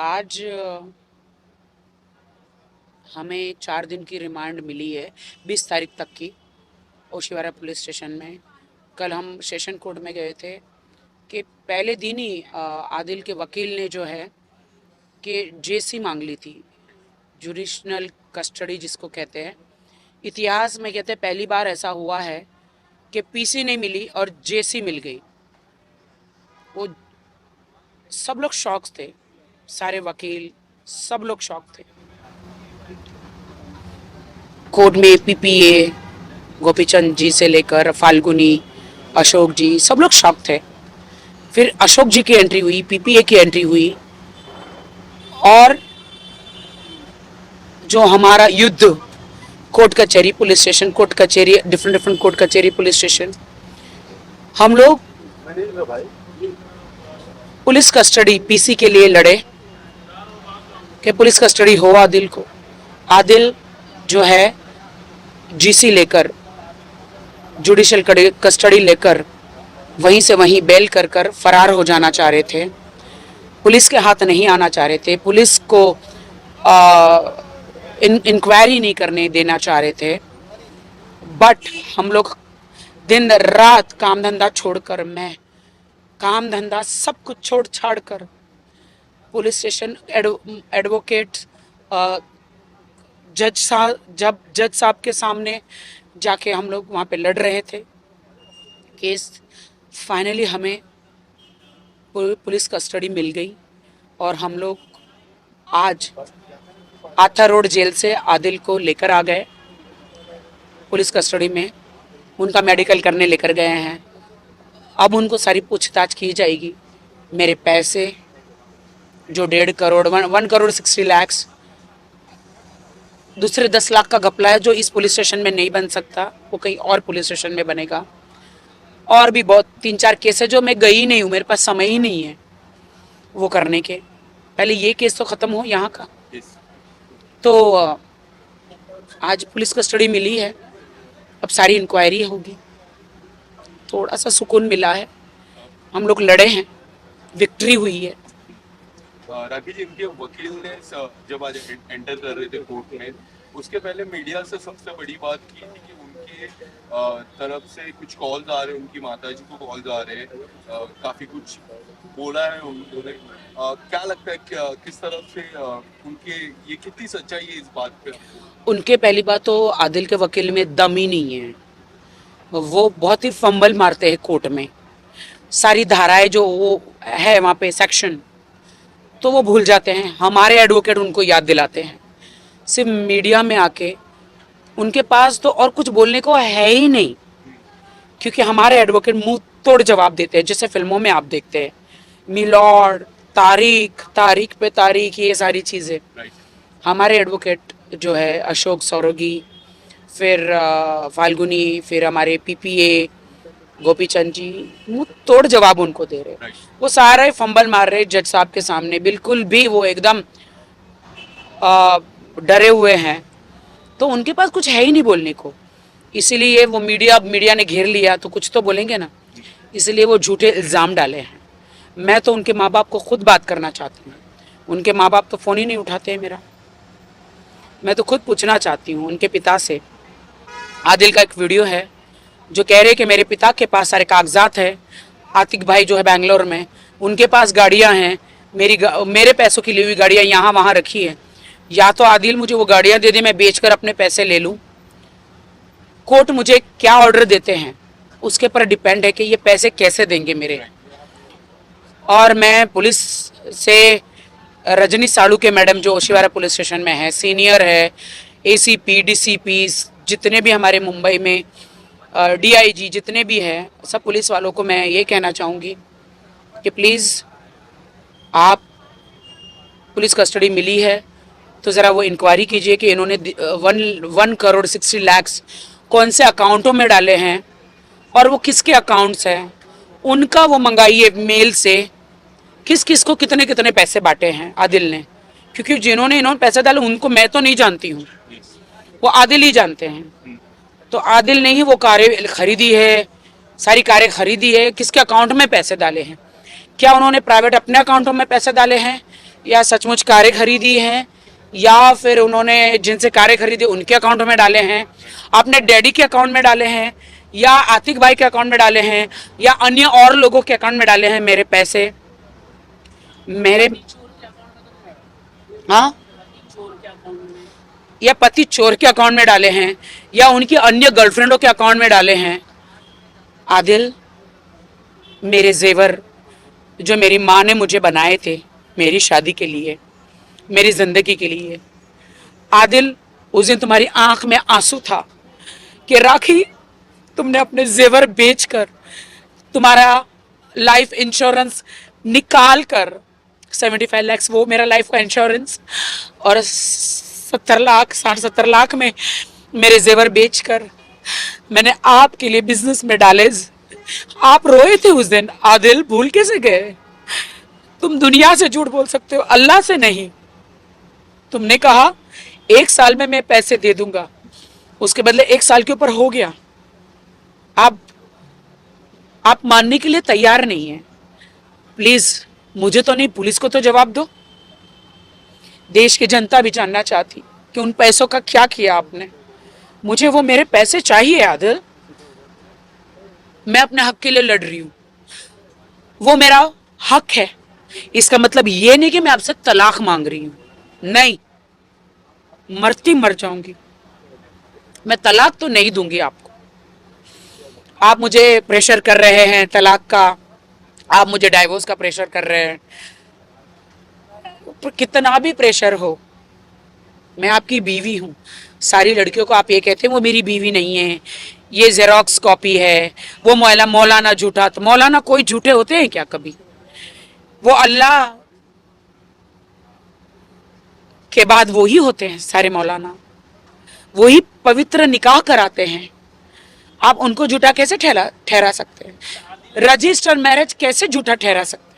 आज हमें 4 दिन की रिमांड मिली है, 20 तारीख तक की ओशिवारा पुलिस स्टेशन में। कल हम सेशन कोर्ट में गए थे कि पहले दिन ही आदिल के वकील ने जो है कि जेसी मांग ली थी, जुडिशनल कस्टडी जिसको कहते हैं। इतिहास में कहते हैं पहली बार ऐसा हुआ है कि पीसी नहीं मिली और जेसी मिल गई। वो सब लोग शॉक थे, सारे वकील सब लोग शॉक थे। कोर्ट में पीपीए गोपीचंद जी से लेकर फाल्गुनी, अशोक जी, सब लोग शॉक थे। फिर अशोक जी की एंट्री हुई, पीपीए की एंट्री हुई, और जो हमारा युद्ध कोर्ट कचहरी पुलिस स्टेशन, कोर्ट कचहरी, डिफरेंट डिफरेंट कोर्ट कचहरी पुलिस स्टेशन, हम लोग पुलिस कस्टडी पीसी के लिए लड़े कि पुलिस कस्टडी हो आदिल को। आदिल जो है जीसी लेकर, जुडिशल कस्टडी लेकर वहीं से वहीं बेल कर कर फरार हो जाना चाह रहे थे। पुलिस के हाथ नहीं आना चाह रहे थे, पुलिस को इंक्वायरी नहीं करने देना चाह रहे थे। बट हम लोग दिन रात काम धंधा छोड़कर, मैं काम धंधा सब कुछ छोड़ छाड़ कर पुलिस स्टेशन, एडवोकेट, जब जज साहब के सामने जाके हम लोग वहाँ पे लड़ रहे थे केस। फाइनली हमें पुलिस कस्टडी मिल गई और हम लोग आज आथा रोड जेल से आदिल को लेकर आ गए पुलिस कस्टडी में। उनका मेडिकल करने लेकर गए हैं। अब उनको सारी पूछताछ की जाएगी। मेरे पैसे जो 1.5 करोड़, 1 करोड़ 60 लाख, दूसरे 10 लाख का घपला है जो इस पुलिस स्टेशन में नहीं बन सकता, वो कहीं और पुलिस स्टेशन में बनेगा। और भी बहुत 3-4 केस है जो मैं गई नहीं हूँ, मेरे पास समय ही नहीं है वो करने के। पहले ये केस तो ख़त्म हो यहाँ का। तो आज पुलिस कस्टडी मिली है, अब सारी इंक्वायरी होगी। थोड़ा सा सुकून मिला है, हम लोग लड़े हैं, विक्ट्री हुई है। राखी जी, इनके वकील ने जब आज एंटर कर रहे थे कोर्ट में, उसके पहले मीडिया से सबसे बड़ी बात की थी कि उनके तरफ से कुछ कॉल्स आ रहे हैं, उनकी माताजी को कॉल्स आ रहे हैं, काफी कुछ बोला है उन्होंने। क्या लगता है किस तरफ से उनके, ये कितनी सच्चाई है इस बात पे? उनके पहली बात तो आदिल के वकील में दम ही नहीं है। वो बहुत ही फंबल मारते हैं कोर्ट में, सारी धाराएं जो वो है वहाँ पे सेक्शन, तो वो भूल जाते हैं। हमारे एडवोकेट उनको याद दिलाते हैं। सिर्फ मीडिया में आके उनके पास तो और कुछ बोलने को है ही नहीं, क्योंकि हमारे एडवोकेट मुंह तोड़ जवाब देते हैं, जैसे फिल्मों में आप देखते हैं, मिलॉर्ड, तारीख तारीख पे तारीख, ये सारी चीज़ें। हमारे एडवोकेट जो है अशोक सौरगी, फिर फाल्गुनी, फिर हमारे पीपीए गोपीचंद जी, मुंह तोड़ जवाब उनको दे रहे। वो सारे फंबल मार रहे जज साहब के सामने, बिल्कुल भी वो एकदम डरे हुए हैं। तो उनके पास कुछ है ही नहीं बोलने को, इसीलिए वो मीडिया ने घेर लिया, तो कुछ तो बोलेंगे ना, इसलिए वो झूठे इल्ज़ाम डाले हैं। मैं तो उनके माँ बाप को खुद बात करना चाहती हूँ, उनके माँ बाप तो फ़ोन ही नहीं उठाते हैं मेरा। मैं तो खुद पूछना चाहती हूँ उनके पिता से। आदिल का एक वीडियो है जो कह रहे कि मेरे पिता के पास सारे कागजात है, आतिक भाई जो है बैंगलोर में, उनके पास गाड़ियाँ हैं, मेरे पैसों की ली हुई गाड़ियाँ यहाँ वहाँ रखी है। या तो आदिल मुझे वो गाड़ियाँ दे दे, मैं बेचकर अपने पैसे ले लूँ। कोर्ट मुझे क्या ऑर्डर देते हैं उसके पर डिपेंड है कि ये पैसे कैसे देंगे मेरे। और मैं पुलिस से रजनी साड़ू के मैडम जो ओशिवारा पुलिस स्टेशन में है, सीनियर है, एसीपी, डीसीपी, जितने भी हमारे मुंबई में डीआईजी जितने भी हैं, सब पुलिस वालों को मैं ये कहना चाहूँगी कि प्लीज़ आप, पुलिस कस्टडी मिली है तो ज़रा वो इंक्वायरी कीजिए कि इन्होंने 1 करोड़ 60 लाख कौन से अकाउंटों में डाले हैं और वो किसके अकाउंट्स हैं, उनका वो मंगाइए मेल से, किस किस को कितने कितने पैसे बांटे हैं आदिल ने। क्योंकि इन्होंने पैसे डाले उनको मैं तो नहीं जानती हूँ, वो आदिल ही जानते हैं। तो आदिल ने ही वो कारें खरीदी है, सारी कारें खरीदी है, किसके अकाउंट में पैसे डाले हैं, क्या उन्होंने प्राइवेट अपने अकाउंटों में पैसे डाले हैं, या सचमुच कारें खरीदी हैं, या फिर उन्होंने जिनसे कारें खरीदी उनके अकाउंट में डाले हैं, अपने डैडी के अकाउंट में डाले हैं, या आतिक भाई के अकाउंट में डाले हैं, या अन्य और लोगों के अकाउंट में डाले हैं मेरे पैसे? मेरे हाँ, या पति चोर के अकाउंट में डाले हैं, या उनकी अन्य गर्लफ्रेंडों के अकाउंट में डाले हैं? आदिल, मेरे जेवर जो मेरी माँ ने मुझे बनाए थे मेरी शादी के लिए, मेरी जिंदगी के लिए, आदिल उस दिन तुम्हारी आंख में आंसू था कि राखी तुमने अपने जेवर बेचकर, तुम्हारा लाइफ इंश्योरेंस निकाल कर, 75 लाख वो मेरा लाइफ का इंश्योरेंस, और 70 लाख 60-70 लाख में मेरे जेवर बेचकर मैंने आपके लिए बिजनेस में डाले। आप रोए थे उस दिन। आदिल, भूल कैसे गए? तुम दुनिया से झूठ बोल सकते हो, अल्लाह से नहीं। तुमने कहा 1 साल में मैं पैसे दे दूंगा, उसके बदले 1 साल के ऊपर हो गया। आप मानने के लिए तैयार नहीं है। प्लीज मुझे तो नहीं, पुलिस को तो जवाब दो। देश की जनता भी जानना चाहती कि उन पैसों का क्या किया आपने। मुझे वो मेरे पैसे चाहिए आदिल। मैं अपने हक के लिए लड़ रही हूं, वो मेरा हक है। इसका मतलब ये नहीं कि मैं आपसे तलाक मांग रही हूं, नहीं, मरती मर जाऊंगी, मैं तलाक तो नहीं दूंगी आपको। आप मुझे प्रेशर कर रहे हैं तलाक का, आप मुझे डाइवोर्स का प्रेशर कर रहे हैं, पर कितना भी प्रेशर हो, मैं आपकी बीवी हूं। सारी लड़कियों को आप ये कहते हैं वो मेरी बीवी नहीं है, ये जेरोक्स कॉपी है, वो मौलाना झूठा। तो मौलाना कोई झूठे होते हैं क्या कभी? वो अल्लाह के बाद वो ही होते हैं सारे मौलाना, वही पवित्र निकाह कराते हैं। आप उनको झूठा कैसे ठहरा सकते हैं? रजिस्टर मैरिज कैसे झूठा ठहरा सकते हैं?